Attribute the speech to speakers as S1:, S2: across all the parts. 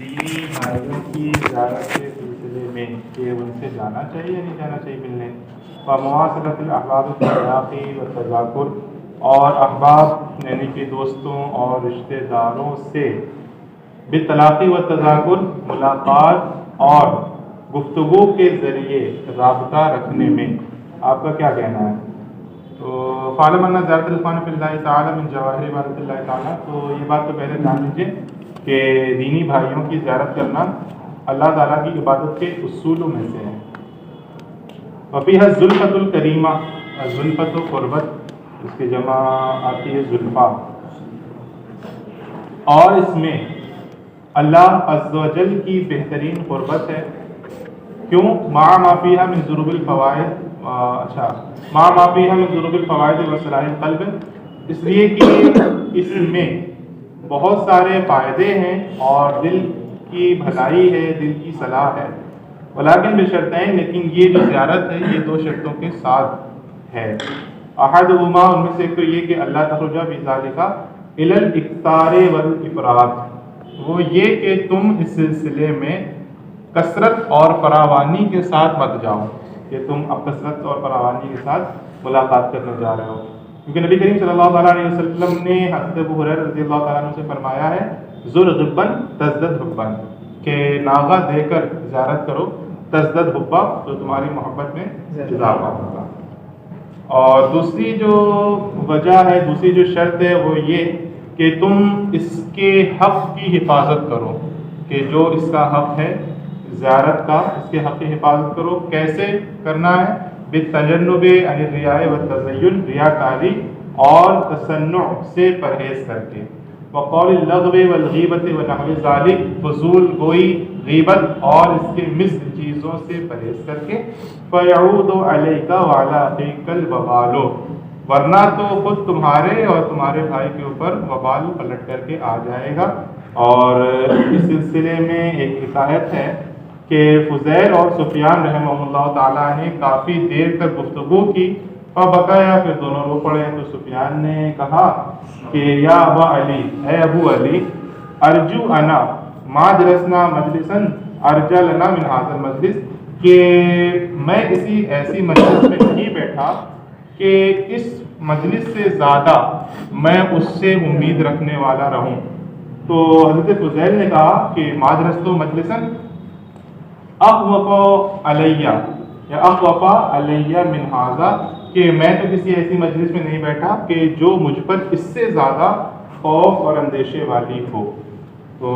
S1: دینی بھائیوں کی زیارت کے سلسلے میں کہ ان سے جانا چاہیے یا نہیں جانا چاہیے ملنے، مواصلت الاحباب التلاقی و تذاکر، اور احباب یعنی کہ دوستوں اور رشتہ داروں سے بالتلاقی و تذاکر ملاقات اور گفتگو کے ذریعے رابطہ رکھنے میں آپ کا کیا کہنا ہے؟ تو فعلم ان زیارت الخوان فی اللہ تعالی من جواہر عبادت اللہ تعالیٰ، تو یہ بات تو پہلے جان لیجیے کہ دینی بھائیوں کی زیارت کرنا اللہ تعالیٰ کی عبادت کے اصولوں میں سے ہے۔ وفیہ الزلفۃ الکریمہ، الزلفۃ و قربت، اس کی جمع آتی ہے زلفا، اور اس میں اللہ عز و جل کی بہترین قربت ہے۔ کیوں؟ مع ما فیہا من ضروب الفوائد، مع ما فیہا من ضروب الفوائد و صلاح القلب، اس لیے کہ اس میں بہت سارے فائدے ہیں اور دل کی بھلائی ہے، دل کی صلاح ہے۔ ولیکن بشرطین، لیکن یہ جو زیارت ہے یہ دو شرطوں کے ساتھ ہے۔ احدہما، ان میں سے ایک تو یہ کہ اللہ تخرج بذالک الی الاکثار والافراط، وہ یہ کہ تم اس سلسلے میں کثرت اور فراوانی کے ساتھ مت جاؤ، کہ تم اب کثرت اور فراوانی کے ساتھ ملاقات کرنے جا رہے ہو، کیونکہ نبی کریم صلی اللہ تعالیٰ علیہ وسلم نے حضرت ابو ہریرہ رضی اللہ تعالیٰ عنہ سے فرمایا ہے زر غباً تزدد حباً، کہ ناغہ دے کر زیارت کرو، تزدد حبا، تو تمہاری محبت میں اضافہ ہوگا۔ اور دوسری جو وجہ ہے، دوسری جو شرط ہے وہ یہ کہ تم اس کے حق کی حفاظت کرو، کہ جو اس کا حق ہے زیارت کا، اس کے حق کی حفاظت کرو۔ کیسے کرنا ہے؟ بالتجنب عن الریاء والتزین، ریاکاری اور تصنع سے پرہیز کر کے، وقول اللغو والغیبت ونحو ذلک، فضول گوئی، غیبت اور اس کے مثل چیزوں سے پرہیز کر کے، فیعود علیک وعلی اخیک الوبال، ورنہ تو خود تمہارے اور تمہارے بھائی کے اوپر وبال پلٹ کر کے آ جائے گا۔ اور اس سلسلے میں ایک حکایت ہے کہ فضیل اور سفیان رحمہ اللہ تعالیٰ نے کافی دیر تک گفتگو کی، فبکایا، پھر دونوں رو پڑے۔ تو سفیان نے کہا کہ یا ابا علی، اے ابو علی، ارجو انا ما جلسنا مجلسا ارجا لنا من هذا المجلس، کہ میں کسی ایسی مجلس میں نہیں بیٹھا کہ اس مجلس سے زیادہ میں اس سے امید رکھنے والا رہوں۔ تو حضرت فضیل نے کہا کہ ما جلست مجلسا اخوف علیہ، یا اخوف علیہ من هذا، کہ میں تو کسی ایسی مجلس میں نہیں بیٹھا کہ جو مجھ پر اس سے زیادہ خوف اور اندیشے والی ہو۔ تو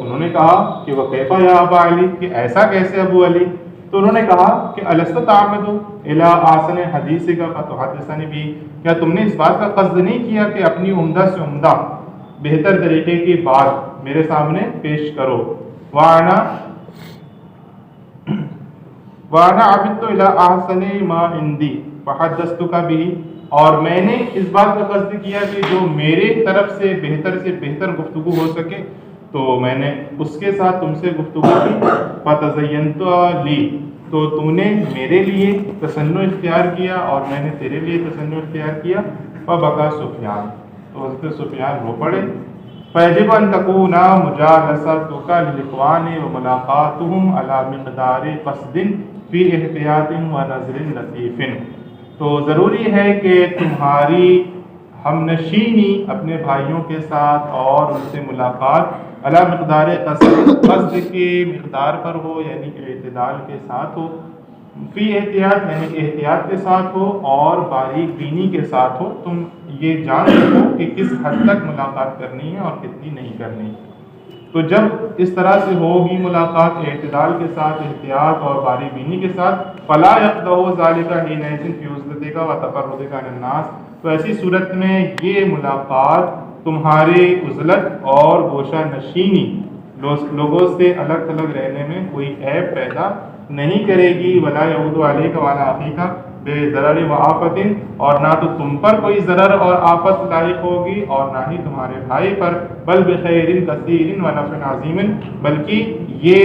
S1: انہوں نے کہا کہ وہ کیفا یا ابا علی، کہ ایسا کیسے ابو علی؟ تو انہوں نے کہا کہ الست تعمد الی احسن حدیثک فتحدثنی بھی، کیا تم نے اس بات کا قصد نہیں کیا کہ اپنی عمدہ سے عمدہ بہتر طریقے کی بات میرے سامنے پیش کرو؟ وانا عبدت الی احسن ما عندی فحدثتک به، اور میں نے اس بات کا قصد کیا کہ جو میرے طرف سے بہتر گفتگو ہو سکے تو میں نے اس کے ساتھ تم سے گفتگو کی۔ فتزینت لی، تو تو نے میرے لیے تصنع اختیار کیا اور میں نے تیرے لیے تصنع اختیار کیا۔ فبکا سفیان، تو حضرت سفیان رو پڑے۔ فیجب ان تکون مجالستک للاخوان وملاقاتهم علی مقدار قصد فی احتیاط و نظر لطیف، تو ضروری ہے کہ تمہاری ہم نشینی اپنے بھائیوں کے ساتھ اور ان سے ملاقات علی مقدار قصد کی مقدار پر ہو، یعنی کہ اعتدال کے ساتھ ہو، فی احتیاط یعنی کہ احتیاط کے ساتھ ہو، اور باریک بینی کے ساتھ ہو، تم یہ جان سکو کہ کس حد تک ملاقات کرنی ہے اور کتنی نہیں کرنی۔ تو جب اس طرح سے ہوگی ملاقات اعتدال کے ساتھ، احتیاط اور باریک بینی کے ساتھ، فلا یقدح ذلک حینئذ فی عزلتک و تفردک عن الناس، تو ایسی صورت میں یہ ملاقات تمہارے عزلت اور گوشہ نشینی، لوگوں سے الگ تھلگ رہنے میں کوئی عیب پیدا نہیں کرے گی۔ ولا یعود علیک وعلی اخیک بے ضرر و آفت، اور نہ تو تم پر کوئی ضرر اور آفت لاحق ہوگی اور نہ ہی تمہارے بھائی پر، بل بخیر کثیر و نفع عظیم، بلکہ یہ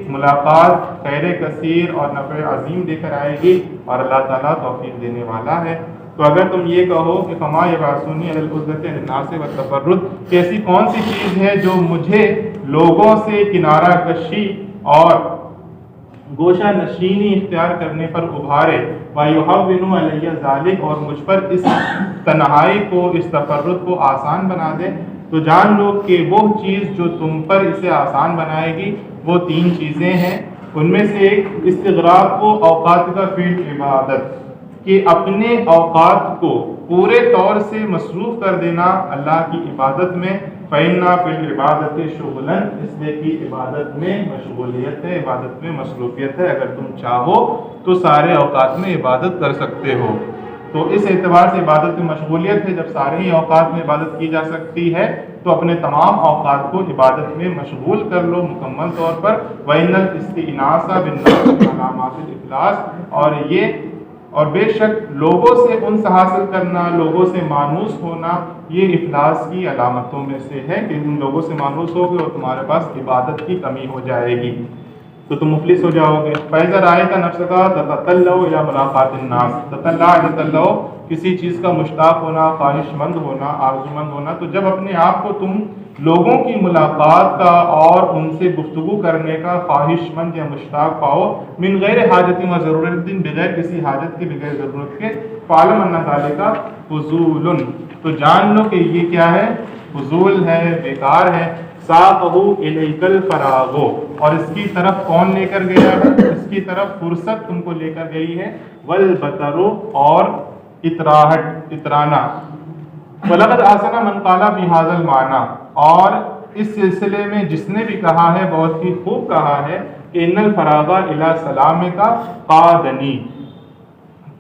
S1: ملاقات خیر کثیر اور نفع عظیم دے کر آئے گی، اور اللہ تعالیٰ توفیق دینے والا ہے۔ تو اگر تم یہ کہو کہ فما یبعثونی علی العزلۃ عن الناس والتفرد، کہ ایسی کون سی چیز ہے جو مجھے لوگوں سے کنارہ کشی اور گوشہ نشینی اختیار کرنے پر ابھارے، وَيُحَوِّنُ عَلَيَّ ذَلِكَ، اور مجھ پر اس تنہائی کو، اس تفرد کو آسان بنا دے، تو جان لو کہ وہ چیز جو تم پر اسے آسان بنائے گی وہ تین چیزیں ہیں۔ ان میں سے ایک استغراق کو اوقات کا فی عبادت، کہ اپنے اوقات کو پورے طور سے مصروف کر دینا اللہ کی عبادت میں، فَإِنَّا فِي الْعِبَادَةِ شُغْلًا، اس لیے کہ عبادت میں مشغولیت ہے، عبادت میں مصروفیت ہے، اگر تم چاہو تو سارے اوقات میں عبادت کر سکتے ہو۔ تو اس اعتبار سے عبادت میں مشغولیت ہے، جب سارے ہی اوقات میں عبادت کی جا سکتی ہے تو اپنے تمام اوقات کو عبادت میں مشغول کر لو مکمل طور پر۔ وَإِنَّ الْإِسْتِئْنَاسَ بِالنَّاسِ مِنْ عَلَامَاتِ الْإِفْلَاسِ، اور بے شک لوگوں سے انس حاصل کرنا، لوگوں سے مانوس ہونا، یہ افلاس کی علامتوں میں سے ہے کہ تم لوگوں سے مانوس ہوگے اور تمہارے پاس عبادت کی کمی ہو جائے گی تو تم مفلس ہو جاؤ گے۔ فَإِذَا رَأَيْتَ نَفْسَكَ تَتَطَلَّعُ إِلَىٰ مُلَاقَاتِ النَّاسِ، تطلع کسی چیز کا مشتاق ہونا، خواہش مند ہونا، آرزو مند ہونا، تو جب اپنے آپ کو تم لوگوں کی ملاقات کا اور ان سے گفتگو کرنے کا خواہش مند یا مشتاق پاؤ، من غیر حاجت و ضرورت، بغیر کسی حاجت کے، بغیر ضرورت کے، فعلم ان ذلک فضول، تو جان لو کہ یہ کیا ہے، فضول ہے، بیکار ہے۔ ساقہ الیک الفراغ، اور اس کی طرف کون لے کر گیا ہے، اس کی طرف فرصت تم کو لے کر گئی ہے، والبطر، اور اتراہٹ، اترانا، وَلَقَدْ أَحْسَنَ مَنْ قَالَ فِي هَذَا الْمَعْنَى، اور اس سلسلے میں جس نے بھی کہا ہے بہت ہی خوب کہا ہے کہ ان الفراغ الی سلامک قادنی،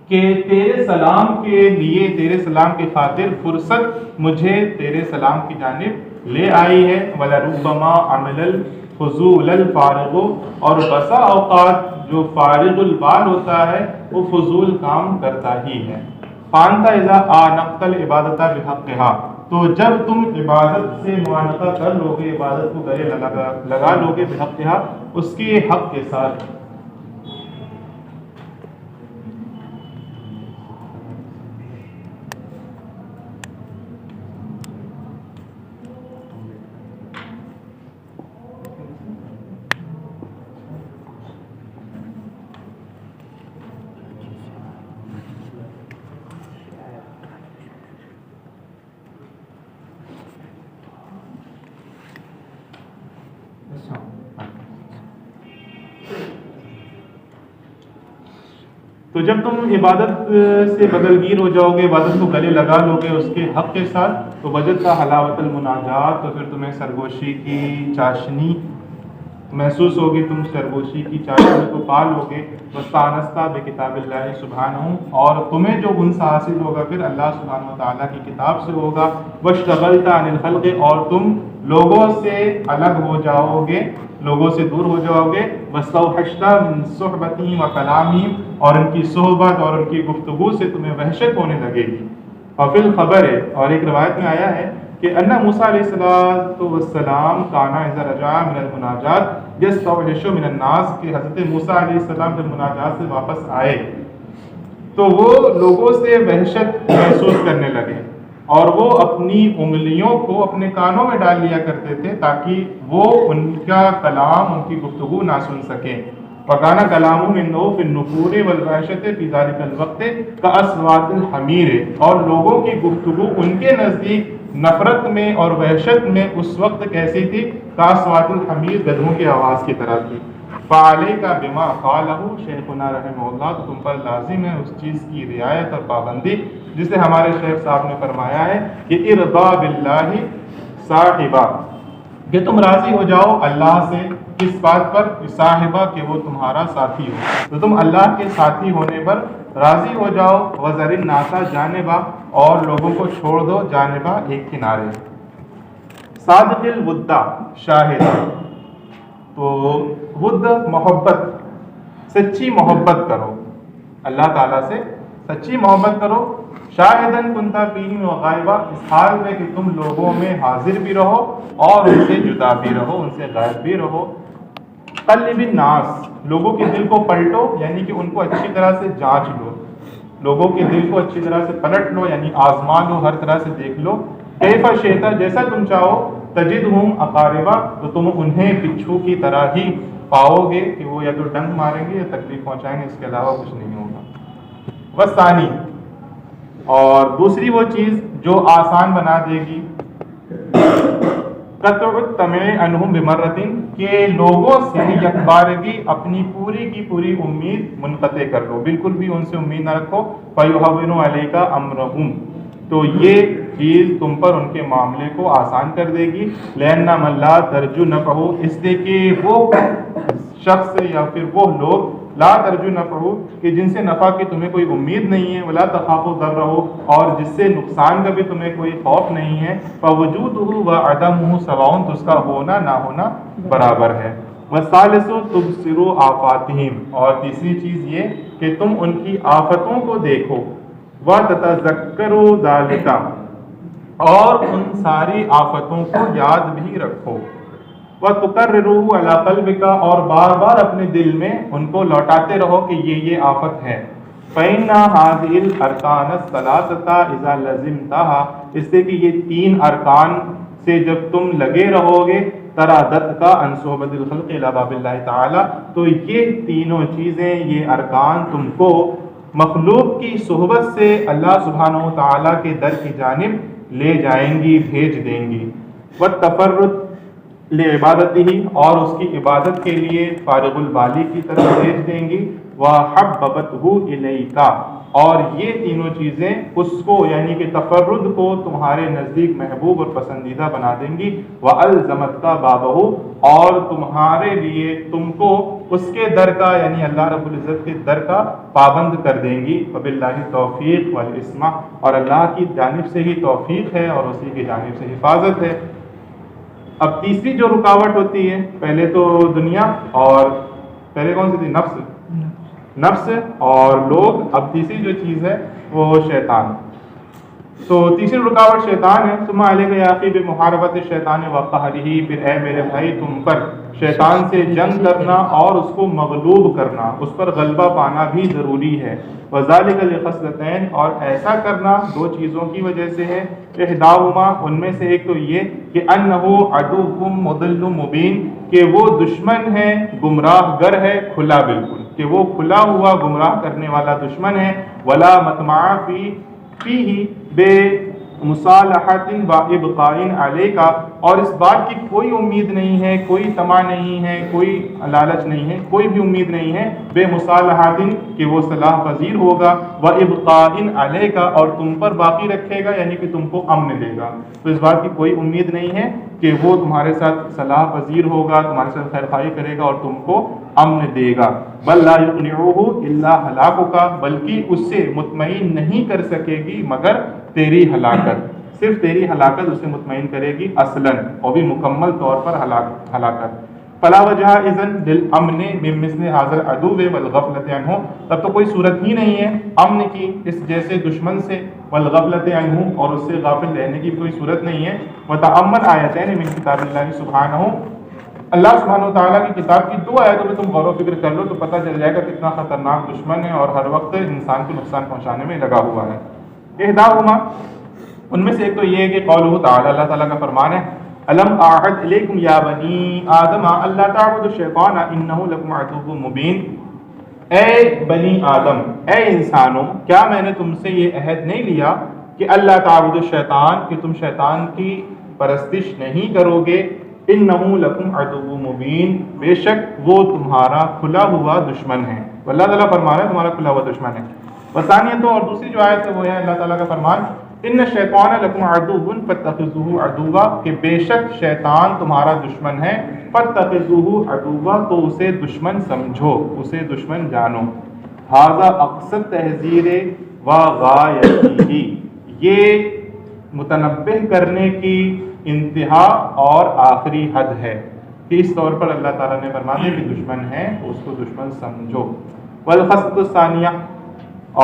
S1: کہ تیرے سلام کے لیے، تیرے سلام کی خاطر فرصت مجھے تیرے سلام کی جانب لے آئی ہے۔ وَلَرُبَّمَا عَمِلَ الْفُضُولَ الْفَارِغُ، اور بسا اوقات جو فارغ البال ہوتا ہے وہ فضول کام کرتا ہی ہے۔ فَأَنْتَ إِذَا آنَقْتَ الْعِبَادَةَ بِحَقِّهَا، تو جب تم عبادت سے معانقہ کر لو گے، عبادت کو گلے لگا لو گے، بحقِّهَا، اس کے حق کے ساتھ۔ تو جب تم عبادت سے بدلگیر ہو جاؤ گے، عبادت کو گلے لگا لو گے اس کے حق کے ساتھ، تو وجد کا حلاوت المناجات، تو پھر تمہیں سرگوشی کی چاشنی محسوس ہوگی، تم سرگوشی کی چاشنی کو پا لو گے۔ وَاسْتَأْنَسْتَ بِكِتَابِ اللَّهِ سُبْحَانَهُ، اور تمہیں جو انس حاصل ہوگا پھر اللہ سبحانہ وتعالیٰ کی کتاب سے ہوگا۔ وَاشْتَغَلْتَ عَنِ الْخَلْقِ، اور تم لوگوں سے الگ ہو جاؤ گے، لوگوں سے دور ہو جاؤ گے۔ وَاسْتَوْحَشْتَ مِنْ صُحْبَتِهِمْ وَكَلَامِهِمْ، اور ان کی صحبت اور ان کی گفتگو سے تمہیں وحشت ہونے لگے گی۔ وفی الخبر، اور ایک روایت میں آیا ہے کہ ان موسیٰ علیہ السلام کانا اذا رجع من المناجات یستوحش من الناس، کہ حضرت موسیٰ علیہ السلام جب مناجات سے واپس آئے تو وہ لوگوں سے وحشت محسوس کرنے لگے، اور وہ اپنی انگلیوں کو اپنے کانوں میں ڈال لیا کرتے تھے تاکہ وہ ان کا کلام، ان کی گفتگو نہ سن سکیں۔ وَكَانَ كَلَامُهُمْ عِنْدَهُ فِي النُّفُورِ وَالْوَحْشَةِ فِي ذَلِكَ الْوَقْتِ كَأَصْوَاتِ الْحَمِيرِ، اور لوگوں کی گفتگو ان کے نزدیک نفرت میں اور وحشت میں اس وقت کیسی تھی، كَأَصْوَاتِ الْحَمِيرِ، گدھوں کی آواز کی طرح تھی۔ فَعَلَيْكَ بِمَا قَالَهُ شیخنا رحمہ اللہ، تو تم پر لازم ہے اس چیز کی رعایت اور پابندی جسے ہمارے شیخ صاحب نے فرمایا ہے کہ ارضا باللہ صاحبہ، کہ تم راضی ہو جاؤ اللہ سے کس بات پر، صاحبہ، کہ وہ تمہارا ساتھی ہو، تو تم اللہ کے ساتھی ہونے پر راضی ہو جاؤ۔ وذر الناس جانبا، اور لوگوں کو چھوڑ دو جانبا، ایک کنارے۔ صادق الودہ شاہدہ، تو ود محبت، سچی محبت کرو اللہ تعالیٰ سے، سچی محبت کرو۔ شاہدن کنتا فیہم وغائبا، اس حال میں کہ تم لوگوں میں حاضر بھی رہو اور ان سے جدا بھی رہو، ان سے غائب بھی رہو۔ قلب الناس، لوگوں کے دل کو پلٹو، یعنی کہ ان کو اچھی طرح سے جانچ لو، لوگوں کے دل کو اچھی طرح سے پلٹ لو، یعنی آزما لو، ہر طرح سے دیکھ لو۔ کیف شئت جیسا تم چاہو، تجدہم اقاربا تو تم انہیں بچھو کی طرح ہی پاؤ گے کہ وہ یا تو ڈنک ماریں گے یا تکلیف پہنچائیں گے، اس کے علاوہ کچھ نہیں ہوگا۔ والثانی اور دوسری وہ چیز جو آسان بنا دے گی، قطع الطمع عنہم بمرتن کہ لوگوں سے یک بارگی اپنی پوری کی پوری امید منقطع کر لو، بالکل بھی ان سے امید نہ رکھو۔ فیہون علیک امرہم تو یہ چیز تم پر ان کے معاملے کو آسان کر دے گی۔ لأن من لا ترجو نفعہ اس لیے کہ وہ شخص یا پھر وہ لوگ لا ترجو نفعہ کہ جن سے نفع کی تمہیں کوئی امید نہیں ہے، ولا تخاف ضرہ اور جس سے نقصان کا بھی تمہیں کوئی خوف نہیں ہے، فوجودہ وعدمہ سواء تو اس کا ہونا نہ ہونا برابر ہے۔ والثالث تبصر آفاتہم اور تیسری چیز یہ کہ تم ان کی آفتوں کو دیکھو، وتتذکروا ذلک اور ان ساری آفتوں کو یاد بھی رکھو، وتقرروا علی قلبک اور بار بار اپنے دل میں ان کو لوٹاتے رہو کہ یہ آفت ہے۔ فإن هذه الأرکان الثلاثة إذا لزمتها اس سے کہ یہ تین ارکان سے جب تم لگے رہو گے، ترادت کا عن صحبت الخلق الی باب اللہ تعالی تو یہ تینوں چیزیں یہ ارکان تم کو مخلوق کی صحبت سے اللہ سبحانہ و تعالی کے در کی جانب لے جائیں گی، بھیج دیں گی۔ والتفرد لعبادتہ اور اس کی عبادت کے لیے فارغ البالی کی طرف بھیج دیں گی۔ وحببتہ الیک اور یہ تینوں چیزیں اس کو یعنی کہ تفرد کو تمہارے نزدیک محبوب اور پسندیدہ بنا دیں گی۔ وَأَلْزَمَتْكَ بَابَهُ اور تمہارے لیے تم کو اس کے در کا یعنی اللہ رب العزت کے در کا پابند کر دیں گی۔ وَبِاللَّهِ التوفیق والعصمہ اور اللہ کی جانب سے ہی توفیق ہے اور اسی کی جانب سے حفاظت ہے۔ اب تیسری جو رکاوٹ ہوتی ہے، پہلے تو دنیا اور پہلے کون سی تھی؟ نفس اور لوگ، اب تیسری جو چیز ہے وہ شیطان۔ تو تیسری رکاوٹ شیطان ہے۔ ثم علیک یا اخی بمحاربۃ الشیطان وقہرہ پھر اے میرے بھائی تم پر شیطان سے جنگ کرنا اور اس کو مغلوب کرنا، اس پر غلبہ پانا بھی ضروری ہے۔ وذالک لخصلتین اور ایسا کرنا دو چیزوں کی وجہ سے ہے۔ احداہما ان میں سے ایک تو یہ کہ انہ عدو مضل مبین کہ وہ دشمن ہے، گمراہ گر ہے کھلا بالکل، کہ وہ کھلا ہوا گمراہ کرنے والا دشمن ہے۔ ولا مطمع فیہ بے مصالحۃ و ابقاء علیک اور اس بات کی کوئی امید نہیں ہے، کوئی طمع نہیں ہے، کوئی لالچ نہیں ہے، کوئی بھی امید نہیں ہے بے مصالحۃ کہ وہ صلاح پذیر ہوگا، و ابقاء علیک اور تم پر باقی رکھے گا یعنی کہ تم کو امن دے گا۔ تو اس بات کی کوئی امید نہیں ہے کہ وہ تمہارے ساتھ صلاح پذیر ہوگا، تمہارے ساتھ خیر خواہی کرے گا اور تم کو امن دے گا۔ بل لا یقنعہ الا ہلاکک بلکہ اس سے مطمئن نہیں کر سکے گی مگر تیری ہلاکت، صرف تیری ہلاکت اسے مطمئن کرے گی اصلاً اور بھی مکمل طور پر ہلاکت۔ فلا وجہ اذن للامن من مثل هذا العدو والغفلۃ عنہ تب تو کوئی صورت ہی نہیں ہے امن کی اس جیسے دشمن سے، والغفلۃ عنہ اور اس سے غافل رہنے کی کوئی صورت نہیں ہے۔ وتأمل آیتین من کتاب اللہ سبحانہ اللہ سبحانہ وتعالیٰ کی کتاب کی دو آیتوں میں تم غور و فکر کر لو تو پتہ چل جائے گا کتنا خطرناک دشمن ہے اور ہر وقت انسان کو نقصان پہنچانے میں لگا ہوا ہے۔ احداہما ان میں سے ایک تو یہ ہے کہ قولہ تعالیٰ اللہ تعالیٰ کا فرمان ہے الم اعہد الیکم یا بنی آدم اللہ تعبدوا الشیطان انہ لکم عدو مبین اے بنی آدم اے انسانوں کیا میں نے تم سے یہ عہد نہیں لیا کہ اللہ تعبدوا الشیطان کہ تم شیطان کی پرستش نہیں کرو گے، انہ لکم عدو مبین بے شک وہ تمہارا کھلا ہوا دشمن ہے۔ اللہ تعالیٰ فرمان ہے تمہارا کھلا ہوا دشمن ہے۔ وثانیہ اور دوسری جو آیت ہے وہ ہے اللہ تعالیٰ کا فرمان ان الشیطان لکم عدو فاتخذوہ عدوا کہ بے شک شیطان تمہارا دشمن ہے، فاتخذوہ عدوا تو اسے دشمن سمجھو، اسے دشمن جانو۔ ھذا اقصی تحذیر و غایتہ یہ متنبہ کرنے کی انتہا اور آخری حد ہے کہ اس طور پر اللہ تعالیٰ نے فرمایا کہ دشمن ہے اس کو دشمن سمجھو۔ والخصلۃ الثانیہ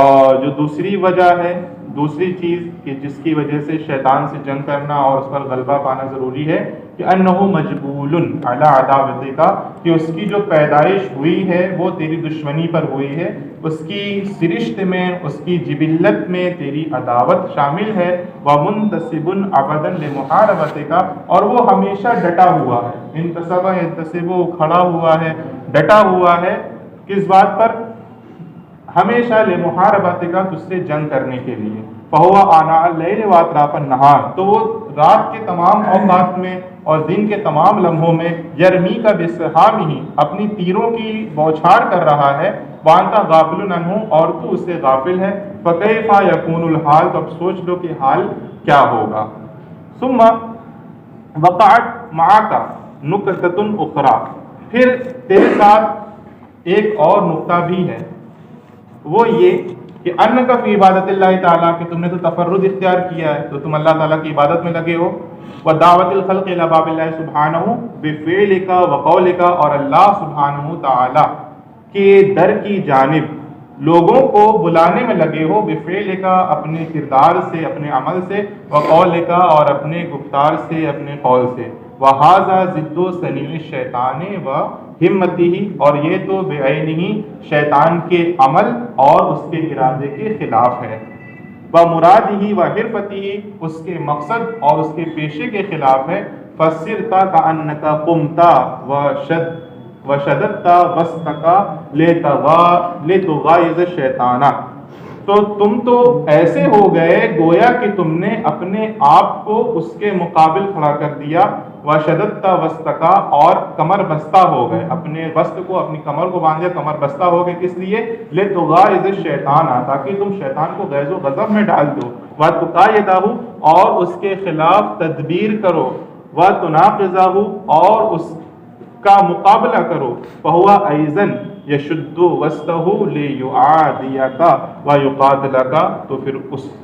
S1: اور جو دوسری وجہ ہے دوسری چیز کہ جس کی وجہ سے شیطان سے جنگ کرنا اور اس پر غلبہ پانا ضروری ہے کہ انہ مجبول علی عداوتک، کہ اس کی جو پیدائش ہوئی ہے وہ تیری دشمنی پر ہوئی ہے، اس کی سرشت میں، اس کی جبلت میں تیری عداوت شامل ہے، ومنتصب ابدا لمحاربتک، اور وہ ہمیشہ ڈٹا ہوا ہے، انتصب ینتصب کھڑا ہوا ہے، ڈٹا ہوا ہے کس بات پر؟ ہمیشہ لمحاربتک، تجھ سے جنگ کرنے کے لیے، فہو آناء اللیل واطراف النہار، تو وہ رات کے تمام اوقات میں اور دن کے تمام لمحوں میں یرمی کا بسہامہ، اپنی تیروں کی بوچھار کر رہا ہے، وانت غافل عنہ، اور تو اس سے غافل ہے، فکیف یکون الحال، تو اب سوچ لو کہ حال کیا ہوگا۔ ثم وقعت معک نکتۃ اخری، پھر تیرے ساتھ ایک اور نقطہ بھی ہے، وہ یہ کہ ان کا فی عبادت اللہ تعالیٰ، کہ تم نے تو تفرد اختیار کیا ہے، تو تم اللہ تعالیٰ کی عبادت میں لگے ہو، ودعوت الخلق الی باب اللہ سبحانہ بفعلک وقولک، اور اللہ سبحانہ تعالیٰ کے در کی جانب لوگوں کو بلانے میں لگے ہو، بفعلک، اپنے کردار سے، اپنے عمل سے، وقولک، اور اپنے گفتار سے، اپنے قول سے، وہذا ضد صنیع الشیطان و ہمتی، اور یہ تو بعینہ شیطان کے عمل اور اس کے ارادے کے خلاف ہے، ومرادہ و حرفتہ، اس کے مقصد اور اس کے پیشے کے خلاف ہے، فصرت کأنک قمت وشددت وسطک لتغایظ الشیطان، تو تم تو ایسے ہو گئے گویا کہ تم نے اپنے آپ کو اس کے مقابل کھڑا کر دیا، وشددت وسطک، اور کمر بستہ ہو گئے، اپنے وسط کو، اپنی کمر کو باندھ دیا، کمر بستہ ہو گئے، کس لیے؟ لتغایظ الشیطان، تاکہ تم شیطان کو غیظ و غضب میں ڈال دو، وتقایدہ، اور اس کے خلاف تدبیر کرو، وتناقضہ، اور اس کا مقابلہ کرو، فہو ایضاً یشد وسطہ لیعادیک ویقاتلک، تو پھر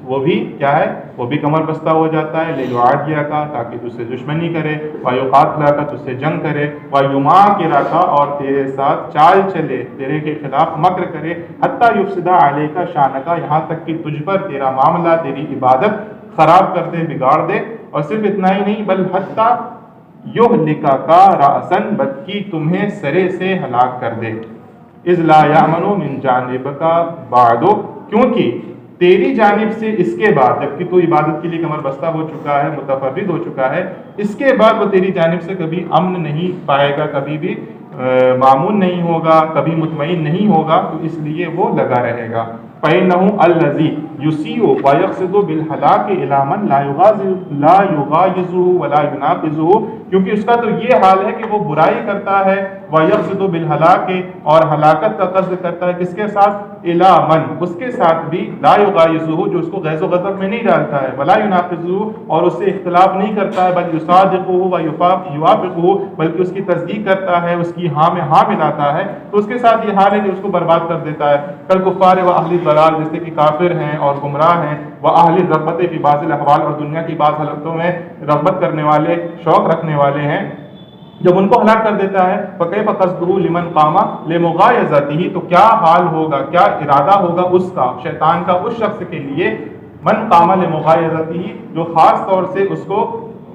S1: وہ بھی کیا ہے، وہ بھی کمر بستہ ہو جاتا ہے، لیعادیک، تاکہ تجھ سے دشمنی کرے، ویقاتلک، تجھ سے جنگ کرے، ویماکرک، اور تیرے ساتھ چال چلے، تیرے کے خلاف مکر کرے، حتی یفسد علیک شانک، یہاں تک کہ تجھ پر تیرا معاملہ، تیری عبادت خراب کر دے، بگاڑ دے، اور صرف اتنا ہی نہیں، بل حتی یہلکک رأسا، بلکہ تمہیں سرے سے ہلاک کر دے، اذ لا یامن من جانبک بعد، کیونکہ تیری جانب سے اس کے بعد، جبکہ تو عبادت کے لیے کمر بستہ ہو چکا ہے، متفرد ہو چکا ہے، اس کے بعد وہ تیری جانب سے کبھی امن نہیں پائے گا، کبھی بھی مامون نہیں ہوگا، کبھی مطمئن نہیں ہوگا، تو اس لیے وہ لگا رہے گا۔ فَإِنَّهُ الَّذِي يُسِيءُ وَيَقْصِدُ بِالْهَلَاكِ إِلَىٰ مَنْ لَا يُغَایِظُهُ وَلَا يُنَاقِضُهُ، کیونکہ اس کا تو یہ حال ہے کہ وہ برائی کرتا ہے، وَيَقْصِدُ بِالْهَلَاكِ، اور ہلاکت کا قصد کرتا ہے، کس کے ساتھ؟ إِلَىٰ مَنْ، اس کے ساتھ بھی، لَا يُغَایِظُهُ، جو اس کو غیظ و غضب میں نہیں ڈالتا ہے، وَلَا يُنَاقِضُهُ، اور اس سے اختلاف نہیں کرتا ہے، بل يُصَادِقُهُ وَيُوَافِقُهُ، بلکہ اس کی تصدیق کرتا ہے، اس کی ہاں میں ہاں ملاتا ہے، تو اس کے ساتھ یہ حال ہے کہ اس کو برباد کر دیتا ہے، کالکفار و اہل الضلال، جیسے کہ کافر ہیں اور گمراہ ہیں، وہ اہل الرغبت فی بعض الاحوال، اور دنیا کی بعض حالتوں میں رغبت کرنے والے، شوق رکھنے والے ہیں، جب ان کو ہلاک کر دیتا ہے، فکیف قصدہ لمن قام لمغایظتہ، تو کیا حال ہوگا، کیا ارادہ ہوگا اس کا، شیطان کا، اس شخص کے لیے، من قام لمغایظتہ، جو خاص طور سے اس کو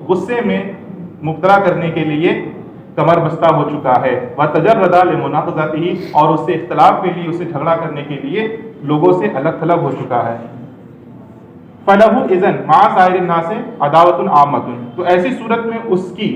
S1: غصے میں مبتلا کرنے کے لیے کمر بستہ ہو چکا ہے، وتجرد لمناقضتہ، اور اس سے اختلاف کے لیے، اسے جھگڑا کرنے کے لیے لوگوں سے الگ تھلگ ہو چکا ہے، فَلَهُ إِذًا مَعَ سَائِرِ النَّاسِ عَدَاوَةٌ عَامَّةٌ، تو ایسی صورت میں اس کی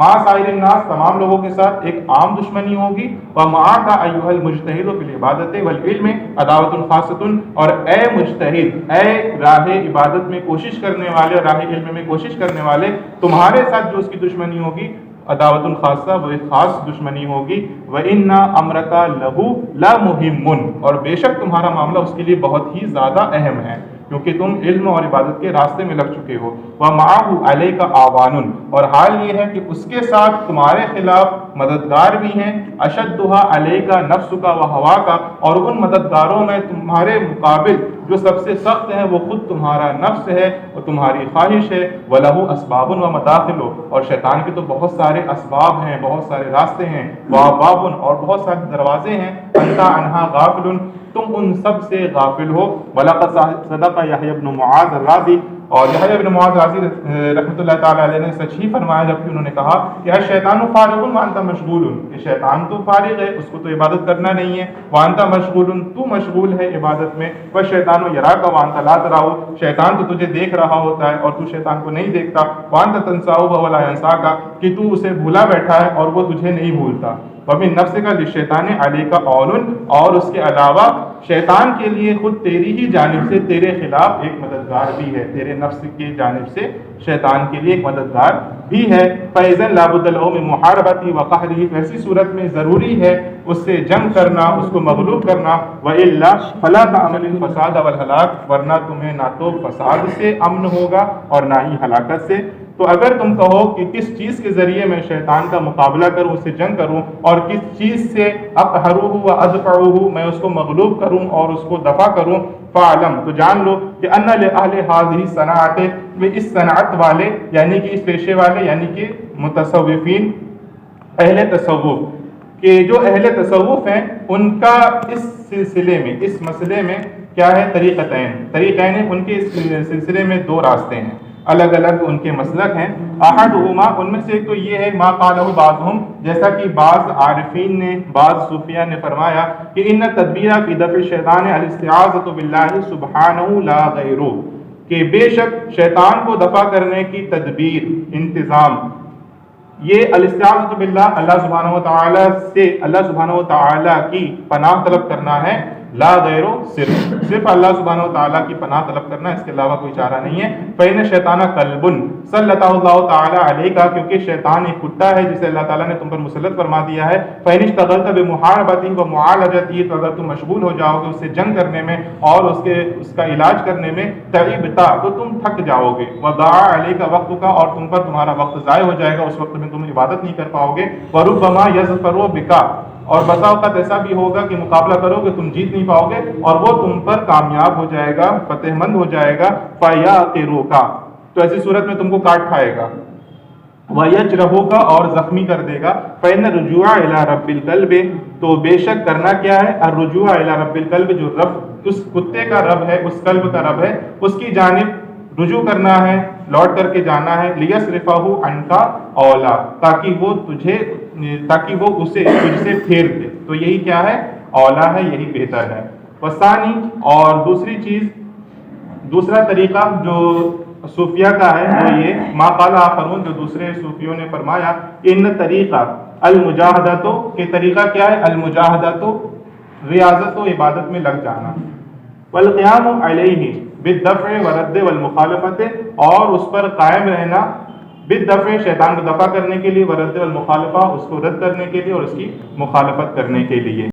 S1: مع سائر الناس، تمام لوگوں کے ساتھ ایک عام دشمنی ہوگی، وَمَعَكَ أَيُّهَا الْمُجْتَهِدُ فِي الْعِبَادَةِ وَالْعِلْمِ عَدَاوَةٌ خَاصَّةٌ، اور اے مجتہد، اے راہ عبادت میں کوشش کرنے والے، راہ علم میں کوشش کرنے والے، تمہارے ساتھ جو اس کی دشمنی ہوگی، عداوۃ خاصہ، وہ ایک خاص دشمنی ہوگی، وَإِنَّ أَمْرَكَ لَهُ لَمُهِمٌّ، اور بے شک تمہارا معاملہ اس کے لیے بہت ہی زیادہ اہم ہے، کیونکہ تم علم اور عبادت کے راستے میں لگ چکے ہو، وَمَعَهُ عَلَيْكَ آوَانٌ، اور حال یہ ہے کہ اس کے ساتھ تمہارے خلاف مددگار بھی ہیں، أَشَدُّهَا عَلَيْكَ نَفْسُكَ وَهَوَاكَ، اور ان مددگاروں میں تمہارے مقابل جو سب سے سخت ہے وہ خود تمہارا نفس ہے اور تمہاری خواہش ہے. وَلَهُ أَسْبَابٌ وَمَدَاخِلُ اور شیطان کے تو بہت سارے اسباب ہیں، بہت سارے راستے ہیں. وَأَبْوَابٌ اور بہت سارے دروازے ہیں. أَنْتَ عَنْهَا غَافِلٌ تم ان سب سے غافل ہو. وَلَقَدْ صَدَقَ يَحْيَى بْنُ مُعَاذ الرازی اور یحییٰ بن معاذ رازی رحمۃ اللہ تعالیٰ علیہ نے سچ ہی فرمایا جبکہ انہوں نے کہا کہ الشیطان فارغ وانت مشغول، کہ شیطان تو فارغ ہے، اس کو تو عبادت کرنا نہیں ہے. وانت مشغول تو مشغول ہے عبادت میں. والشیطان یراک وانت لا تراہ شیطان تو تجھے دیکھ رہا ہوتا ہے اور تو شیطان کو نہیں دیکھتا. وانت تنساہ ولا ینساک کہ تو اسے بھولا بیٹھا ہے اور وہ تجھے نہیں بھولتا. ومن نفسک للشیطان علیک قول اور اس کے علاوہ شیطان کے لیے خود تیری ہی جانب سے تیرے خلاف ایک مددگار بھی ہے، تیرے نفس کی جانب سے شیطان کے لیے ایک مددگار بھی ہے. فَإِذًا لَا بُدَّ لَهُ مِن مُحَارَبَتِهِ وَقَهْرِهِ ایسی صورت میں ضروری ہے اس سے جنگ کرنا، اس کو مغلوب کرنا. وَإِلَّا فَلَا تَأْمَنِ الْفَسَادَ وَالْهَلَاكَ ورنہ تمہیں نہ تو فساد سے امن ہوگا اور نہ ہی ہلاکت سے. تو اگر تم کہو کہ کس چیز کے ذریعے میں شیطان کا مقابلہ کروں، اس سے جنگ کروں، اور کس چیز سے اقہرہ و ادفعہ میں اس کو مغلوب کروں اور اس کو دفع کروں، فعلم تو جان لو کہ ان لأہل هذه الصناعت اس صنعت والے یعنی کہ اس پیشے والے یعنی کہ متصوفین اہل تصوف کہ جو اہل تصوف ہیں ان کا اس سلسلے میں اس مسئلے میں کیا ہے طریقین ان کے اس سلسلے میں دو راستے ہیں، الگ الگ ان کے مسلک ہیں. احدہما ان میں سے ایک تو یہ ہے ما قالہ بعضہم جیسا کہ بعض عارفین نے بعض صوفیہ نے فرمایا کہ ان تدبیر فی دفع الشیطان الاستعاذۃ باللہ سبحانہ لا غیر کہ بے شک شیطان کو دفع کرنے کی تدبیر انتظام یہ الاستعاذۃ باللہ اللہ سبحانہ وتعالی سے اللہ سبحانہ وتعالی کی پناہ طلب کرنا ہے. لا غیر صرف اللہ سبحانہ وتعالی کی پناہ طلب کرنا، اس کے علاوہ کوئی چارہ نہیں ہے. فإن الشیطان کلب سلطہ اللہ تعالی علیک کیونکہ شیطان ایک کتا ہے جسے اللہ تعالیٰ نے تم پر مسلط فرما دیا ہے. فإن اشتغلت بمحاربتہ ومعالجتہ تو اگر تم مشغول ہو جاؤ گے اس سے جنگ کرنے میں اور اس کا علاج کرنے میں، تعبتا تو تم تھک جاؤ گے. وضاع علیک وقتک اور تم پر تمہارا وقت ضائع ہو جائے گا، اس وقت میں تم عبادت نہیں کر پاؤ گے. وربما یظفر بک اور بسا اوقات ایسا بھی ہوگا کہ مقابلہ کرو گے تم جیت نہیں پاؤ گے اور وہ تم پر کامیاب ہو جائے گا، فتح مند ہو جائے گا. فَيَعْقِرُكَ تو ایسی صورت میں تم کو کاٹ کھائے گا. وَيَجْرَحُكَ اور زخمی کر دے گا. فَإِنَّ الرُّجُوعَ إِلَىٰ رَبِّ الْقَلْبِ تو بے شک کرنا کیا ہے، الرجوع إِلَىٰ رَبِّ الْقَلْبِ جو رب اس کتے کا رب ہے، اس قلب کا رب ہے، اس کی جانب رجوع کرنا ہے، لوٹ کر کے جانا ہے. لِيَصْرِفَهُ عَنْكَ أَوْلَىٰ تاکہ وہ اسے تجھ سے پھیر دے. تو یہی کیا ہے، اولا ہے، یہی بہتر ہے. وثانی اور دوسرا طریقہ جو صوفیہ کا ہے وہ یہ ما قال آخرون جو دوسرے صوفیوں نے فرمایا ان طریقہ المجاہدہ کہ طریقہ کیا ہے، المجاہدہ ریاضت و عبادت میں لگ جانا. والقیام علیہ بالدفع ورد والمخالفت اور اس پر قائم رہنا، بالدفع شیطان کو دفع کرنے کے لیے، ورد والمخالفہ اس کو رد کرنے کے لیے اور اس کی مخالفت کرنے کے لیے.